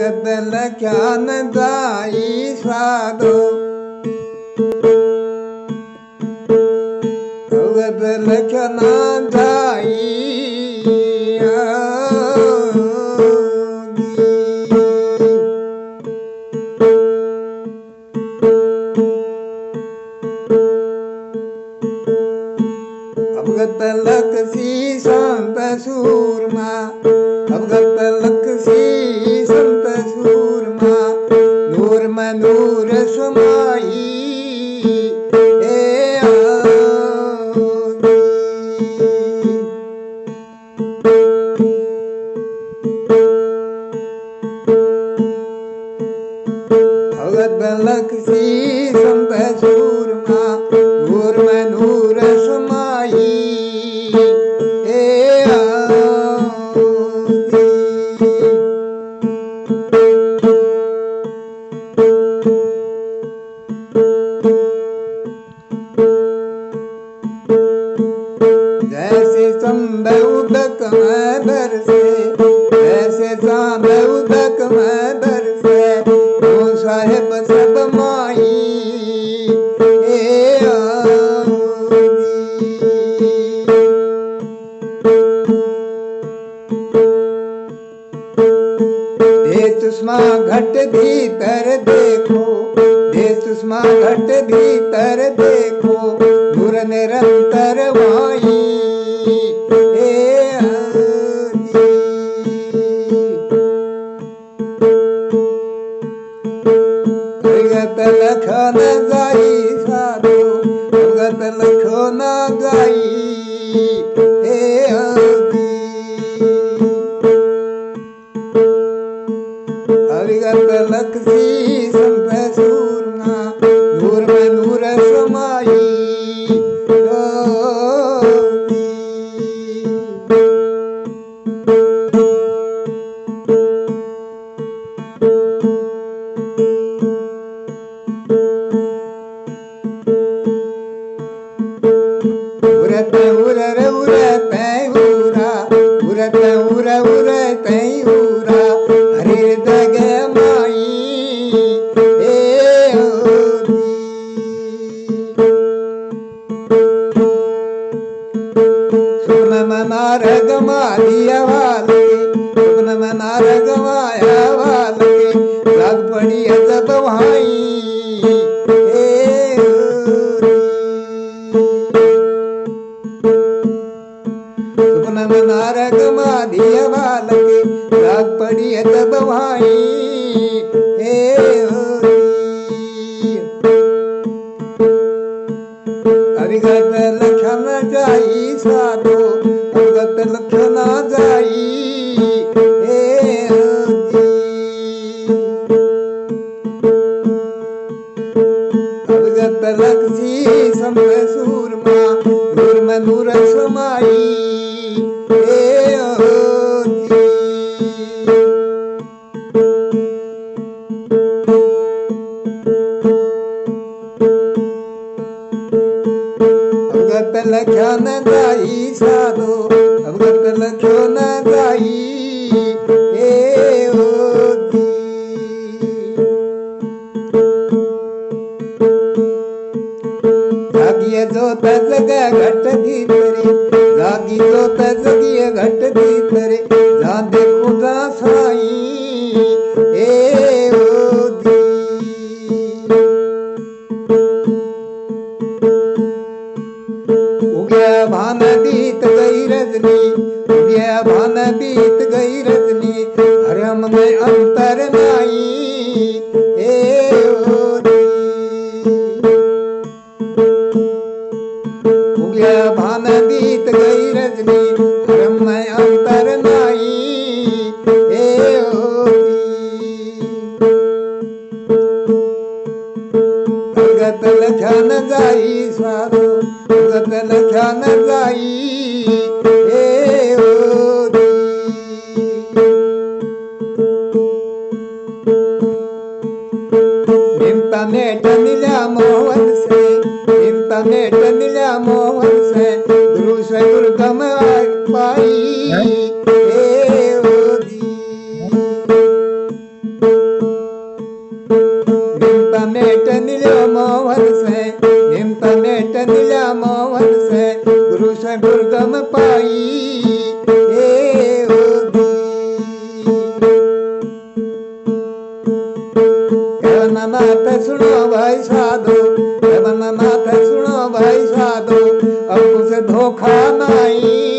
भगत लख्यान गाई स्वादो भगत लख्यान गाई भगत लख सी संत सूरमा भगत लख सी संत सूरमा नूर में नूर समाई भगत लख सी संत सूरमा नूर में नूर समाई जैसे चंद उदक में बरसे जैसे चांद उदक में बरसे तो साहेब सब माई दे तुष्मा घट भीतर देखो दे तुष्मा घट भीतर देखो नूर निरंतर वाई भगत लखन गाई साधो भगत लखन गाई भगत लख सी संत सूरमा नूर में नूर समाई उरत उरर उरत उरा उरत उर उरत उरा हरे दग माई सुन मना रगमा दिया वाले सुन मना रगमाया वाले लग पड़ी जब भाई नारग माधिया बालके राग पड़ी तब भाई अभिगत लक्षण जाई साधो अभिगत लक्षण जाई अभिगत लक्षी संत सूरमा नूर में नूर समाई भगत लख्यान गाई साधो भगत लख्यान गाई जागिए जोत जगह घट भीतरे जागी जोत जगिए घट भीतरे जहाँ देखो जहाँ साई उगया भान बीत गई रजनी उगया भान बीत गई रजनी हरम में अंतर नाई उगया भान बीत गई रजनी हरम में अंतर नाई भगत लख्यान गाई स्वादो भगत लख्यान गाई नेट मिला मोहन से नेट मिला मोहन से गुरु से दुर्गम पाई मेट नीलो मोहन से, निम्ता मेट नीला मोहन से, गुरु से गुरगम पाई ए होगी। माता सुनो भाई साधो, माता सुनो भाई साधो, अब कुछ धोखा नहीं